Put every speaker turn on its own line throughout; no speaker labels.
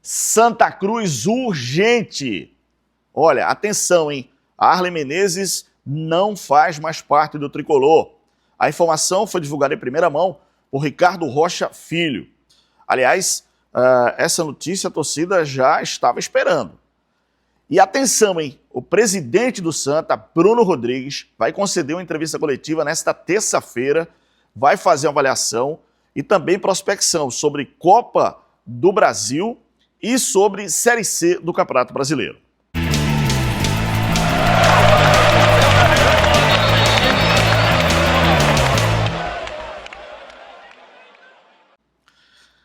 Santa Cruz urgente. Olha, atenção, hein? A Arlen Menezes não faz mais parte do tricolor. A informação foi divulgada em primeira mão por Ricardo Rocha Filho. Aliás, essa notícia a torcida já estava esperando. E atenção, hein? O presidente do Santa, Bruno Rodrigues, vai conceder uma entrevista coletiva nesta terça-feira, vai fazer uma avaliação e também prospecção sobre Copa do Brasil e sobre Série C do Campeonato Brasileiro.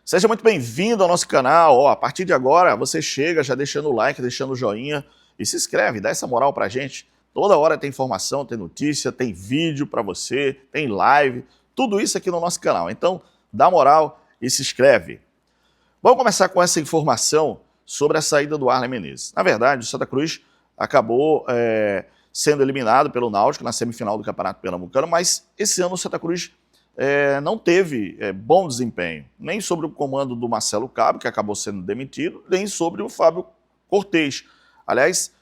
Seja muito bem-vindo ao nosso canal. A partir de agora, você chega já deixando o like, deixando o joinha e se inscreve, dá essa moral pra gente. Toda hora tem informação, tem notícia, tem vídeo pra você, tem live, tudo isso aqui no nosso canal. Então, dá moral e se inscreve. Vamos começar com essa informação sobre a saída do Arlen Menezes. Na verdade, o Santa Cruz acabou sendo eliminado pelo Náutico na semifinal do Campeonato Pernambucano, mas esse ano o Santa Cruz não teve bom desempenho, nem sobre o comando do Marcelo Cabo, que acabou sendo demitido, nem sobre o Fábio Cortez. Aliás,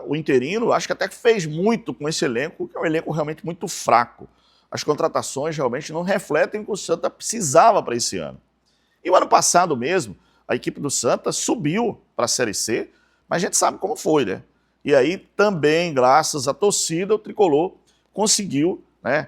o interino acho que até fez muito com esse elenco, que é um elenco realmente muito fraco. As contratações realmente não refletem o que o Santa precisava para esse ano. E o ano passado mesmo, a equipe do Santa subiu para a Série C, mas a gente sabe como foi, né? E aí também, graças à torcida, o Tricolor conseguiu, né,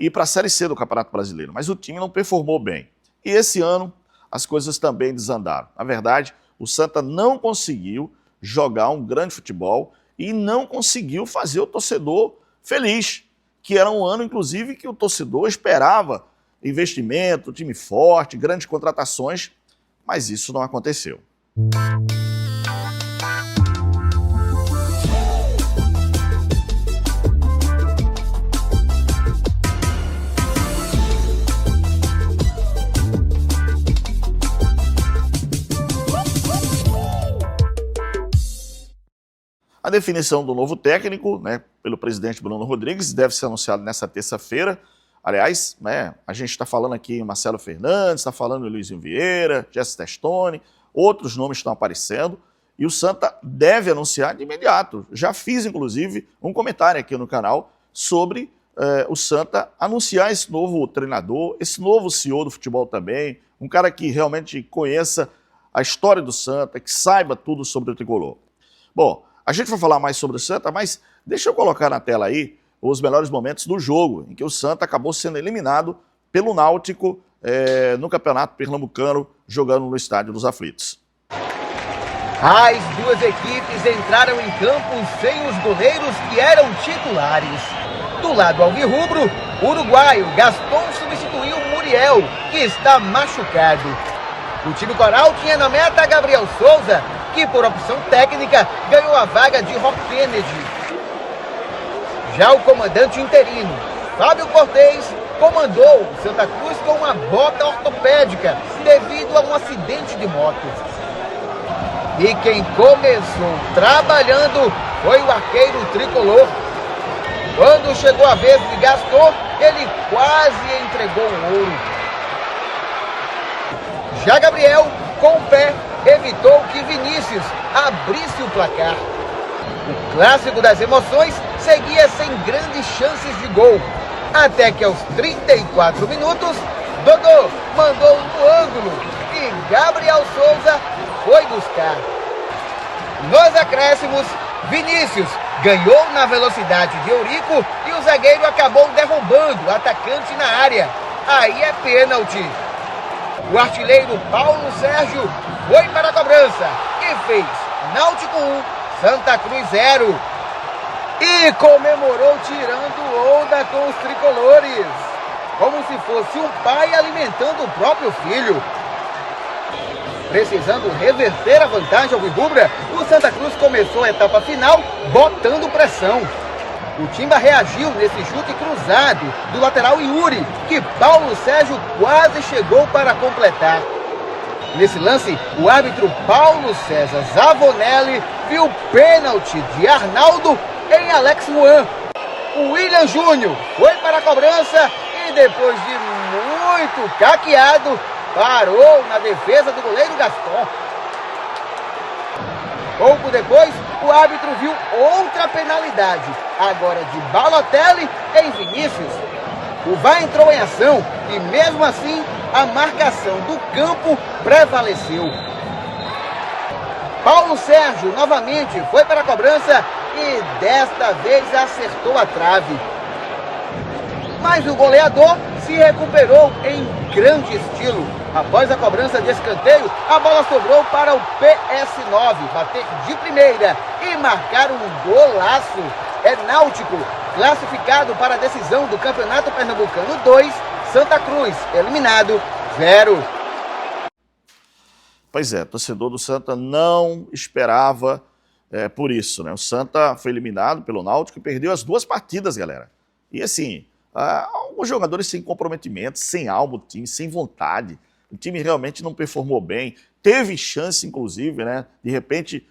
ir para a Série C do Campeonato Brasileiro. Mas o time não performou bem. E esse ano as coisas também desandaram. Na verdade, o Santa não conseguiu jogar um grande futebol e não conseguiu fazer o torcedor feliz, que era um ano, inclusive, que o torcedor esperava investimento, time forte, grandes contratações, mas isso não aconteceu. A definição do novo técnico, né, pelo presidente Bruno Rodrigues, deve ser anunciada nessa terça-feira. Aliás, né, a gente está falando aqui em Marcelo Fernandes, está falando em Luizinho Vieira, Jesse Testoni, outros nomes estão aparecendo e o Santa deve anunciar de imediato. Já fiz, inclusive, um comentário aqui no canal sobre o Santa anunciar esse novo treinador, esse novo CEO do futebol também, um cara que realmente conheça a história do Santa, que saiba tudo sobre o tricolor. Bom, a gente vai falar mais sobre o Santa, mas deixa eu colocar na tela aí os melhores momentos do jogo, em que o Santa acabou sendo eliminado pelo Náutico no Campeonato Pernambucano, jogando no Estádio dos Aflitos.
As duas equipes entraram em campo sem os goleiros que eram titulares. Do lado alvirrubro, o uruguaio Gaston substituiu Muriel, que está machucado. O time coral tinha na meta Gabriel Souza, que por opção técnica ganhou a vaga de Rock Kennedy. Já o comandante interino, Fábio Cortez, comandou o Santa Cruz com uma bota ortopédica devido a um acidente de moto. E quem começou trabalhando foi o arqueiro tricolor. Quando chegou a vez de Gaston, ele quase entregou o ouro. Já Gabriel, com o pé, evitou que Vinícius abrisse o placar. O clássico das emoções seguia sem grandes chances de gol, até que aos 34 minutos, Dodô mandou no ângulo e Gabriel Souza foi buscar. Nos acréscimos, Vinícius ganhou na velocidade de Eurico e o zagueiro acabou derrubando o atacante na área. Aí é pênalti. O artilheiro Paulo Sérgio foi para a cobrança e fez Náutico 1, Santa Cruz 0. E comemorou tirando onda com os tricolores, como se fosse um pai alimentando o próprio filho. Precisando reverter a vantagem alvirrubra, o Santa Cruz começou a etapa final botando pressão. O Timba reagiu nesse chute cruzado do lateral Yuri, que Paulo Sérgio quase chegou para completar. Nesse lance, o árbitro Paulo César Zavonelli viu pênalti de Arnaldo em Alex Juan. O William Júnior foi para a cobrança e depois de muito caqueado, parou na defesa do goleiro Gaston. Pouco depois, o árbitro viu outra penalidade, agora de Balotelli em Vinícius. O VAR entrou em ação e mesmo assim a marcação do campo prevaleceu. Paulo Sérgio novamente foi para a cobrança e desta vez acertou a trave. Mas o goleador se recuperou em grande estilo. Após a cobrança de escanteio, a bola sobrou para o PS9 bater de primeira e marcar um golaço. É Náutico, classificado para a decisão do Campeonato Pernambucano 2, Santa Cruz, eliminado 0.
Pois é, torcedor do Santa não esperava por isso, né? O Santa foi eliminado pelo Náutico e perdeu as 2 partidas, galera. E assim, alguns jogadores sem comprometimento, sem alma, time, sem vontade. O time realmente não performou bem. Teve chance, inclusive, né? De repente,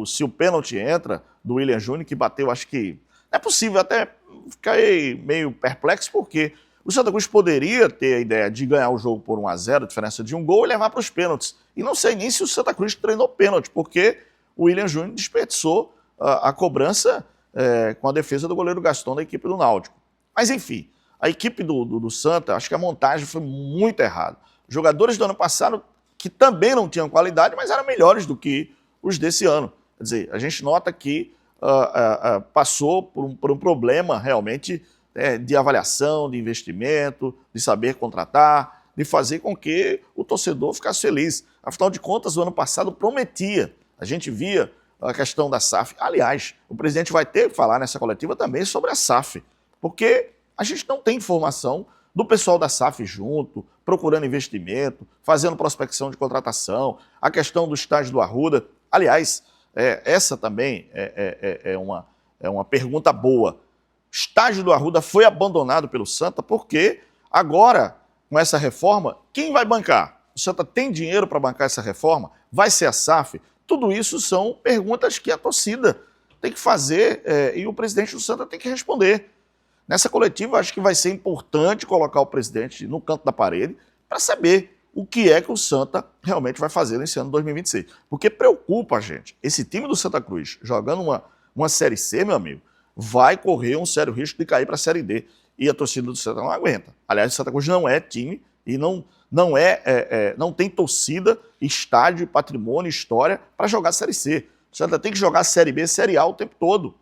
se o pênalti entra do William Júnior, que bateu, acho que... É possível, até fiquei meio perplexo, porque o Santa Cruz poderia ter a ideia de ganhar o jogo por 1-0, diferença de um gol, e levar para os pênaltis. E não sei nem se o Santa Cruz treinou pênalti, porque o William Júnior desperdiçou a cobrança com a defesa do goleiro Gaston da equipe do Náutico. Mas enfim, a equipe do Santa, acho que a montagem foi muito errada. Jogadores do ano passado que também não tinham qualidade, mas eram melhores do que os desse ano. Quer dizer, a gente nota que passou por um problema realmente de avaliação, de investimento, de saber contratar, de fazer com que o torcedor ficasse feliz. Afinal de contas, o ano passado prometia. A gente via a questão da SAF. Aliás, o presidente vai ter que falar nessa coletiva também sobre a SAF, porque a gente não tem informação do pessoal da SAF junto, procurando investimento, fazendo prospecção de contratação, a questão do estágio do Arruda. Aliás, essa também é uma pergunta boa. O estágio do Arruda foi abandonado pelo Santa porque agora, com essa reforma, quem vai bancar? O Santa tem dinheiro para bancar essa reforma? Vai ser a SAF? Tudo isso são perguntas que a torcida tem que fazer e o presidente do Santa tem que responder. Nessa coletiva, acho que vai ser importante colocar o presidente no canto da parede para saber o que é que o Santa realmente vai fazer nesse ano de 2026. Porque preocupa a gente. Esse time do Santa Cruz, jogando uma Série C, meu amigo, vai correr um sério risco de cair para a Série D. E a torcida do Santa não aguenta. Aliás, o Santa Cruz não é time e não tem torcida, estádio, patrimônio, história para jogar Série C. O Santa tem que jogar Série B, Série A o tempo todo.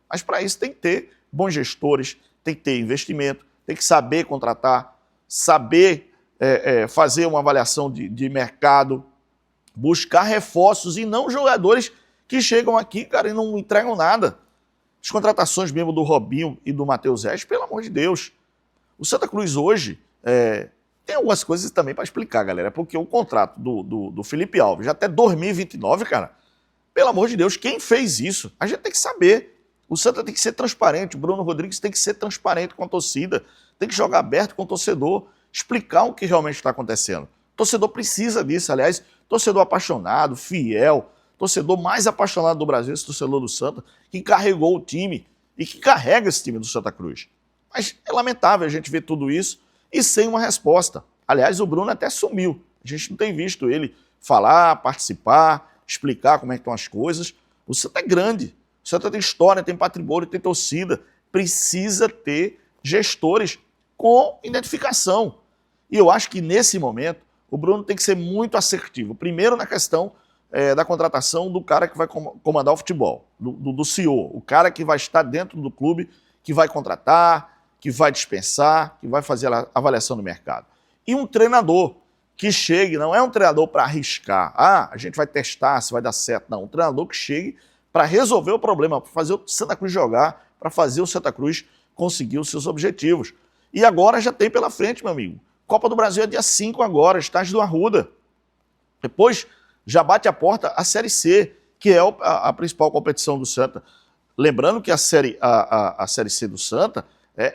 Mas para isso tem que ter bons gestores, tem que ter investimento, tem que saber contratar, saber fazer uma avaliação de mercado, buscar reforços e não jogadores que chegam aqui, cara, e não entregam nada. As contratações mesmo do Robinho e do Matheus Reis, pelo amor de Deus. O Santa Cruz hoje tem algumas coisas também para explicar, galera, porque o contrato do Felipe Alves já até 2029, cara, pelo amor de Deus, quem fez isso? A gente tem que saber. O Santa tem que ser transparente, o Bruno Rodrigues tem que ser transparente com a torcida, tem que jogar aberto com o torcedor, explicar o que realmente está acontecendo. O torcedor precisa disso, aliás, torcedor apaixonado, fiel, torcedor mais apaixonado do Brasil, esse torcedor do Santa, que carregou o time e que carrega esse time do Santa Cruz. Mas é lamentável a gente ver tudo isso e sem uma resposta. Aliás, o Bruno até sumiu. A gente não tem visto ele falar, participar, explicar como é que estão as coisas. O Santa é grande. O Santa tem história, tem patrimônio, tem torcida. Precisa ter gestores com identificação. E eu acho que nesse momento o Bruno tem que ser muito assertivo. Primeiro na questão da contratação do cara que vai comandar o futebol, do CEO. O cara que vai estar dentro do clube, que vai contratar, que vai dispensar, que vai fazer a avaliação do mercado. E um treinador que chegue, não é um treinador para arriscar. A gente vai testar se vai dar certo. Não, um treinador que chegue para resolver o problema, para fazer o Santa Cruz jogar, para fazer o Santa Cruz conseguir os seus objetivos. E agora já tem pela frente, meu amigo. Copa do Brasil é dia 5 agora, estágio do Arruda. Depois já bate a porta a Série C, que é a principal competição do Santa. Lembrando que a Série C do Santa,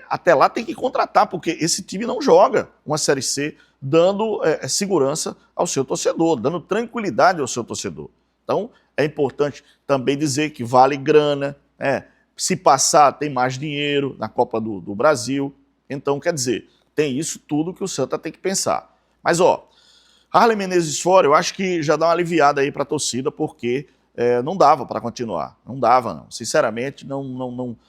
até lá tem que contratar, porque esse time não joga uma Série C dando segurança ao seu torcedor, dando tranquilidade ao seu torcedor. Então, é importante também dizer que vale grana, se passar tem mais dinheiro na Copa do Brasil. Então, quer dizer, tem isso tudo que o Santa tem que pensar. Mas, Harley Menezes fora, eu acho que já dá uma aliviada aí para a torcida, porque não dava para continuar. Não dava, não. Sinceramente, não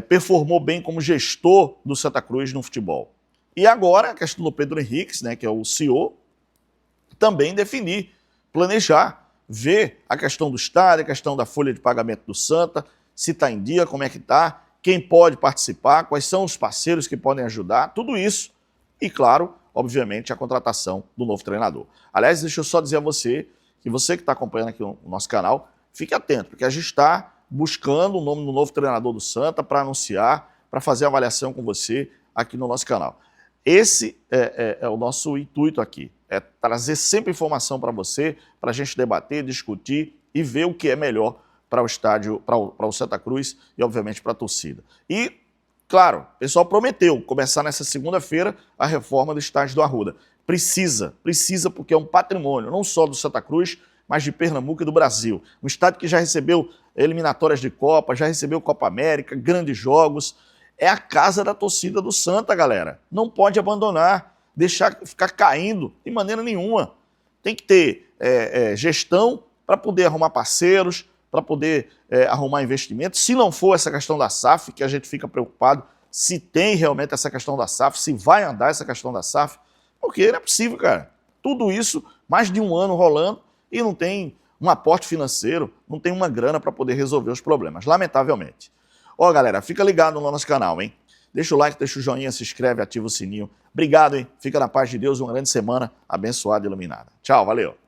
performou bem como gestor do Santa Cruz no futebol. E agora, a questão do Pedro Henrique, né, que é o CEO, também definir, planejar, ver a questão do estádio, a questão da folha de pagamento do Santa, se está em dia, como é que está, quem pode participar, quais são os parceiros que podem ajudar, tudo isso. E, claro, obviamente, a contratação do novo treinador. Aliás, deixa eu só dizer a você que está acompanhando aqui o nosso canal, fique atento, porque a gente está buscando o nome do novo treinador do Santa para anunciar, para fazer a avaliação com você aqui no nosso canal. Esse é o nosso intuito aqui, é trazer sempre informação para você, para a gente debater, discutir e ver o que é melhor para o estádio, para o Santa Cruz e, obviamente, para a torcida. E, claro, o pessoal prometeu começar nessa segunda-feira a reforma do estádio do Arruda. Precisa porque é um patrimônio, não só do Santa Cruz, mas de Pernambuco e do Brasil. Um estádio que já recebeu eliminatórias de Copa, já recebeu Copa América, grandes jogos. É a casa da torcida do Santa, galera. Não pode abandonar, deixar ficar caindo de maneira nenhuma. Tem que ter gestão para poder arrumar parceiros, para poder arrumar investimentos. Se não for essa questão da SAF, que a gente fica preocupado, se tem realmente essa questão da SAF, se vai andar essa questão da SAF, porque não é possível, cara. Tudo isso, mais de um ano rolando, e não tem um aporte financeiro, não tem uma grana para poder resolver os problemas, lamentavelmente. Ó, galera, fica ligado no nosso canal, hein? Deixa o like, deixa o joinha, se inscreve, ativa o sininho. Obrigado, hein? Fica na paz de Deus, uma grande semana abençoada e iluminada. Tchau, valeu!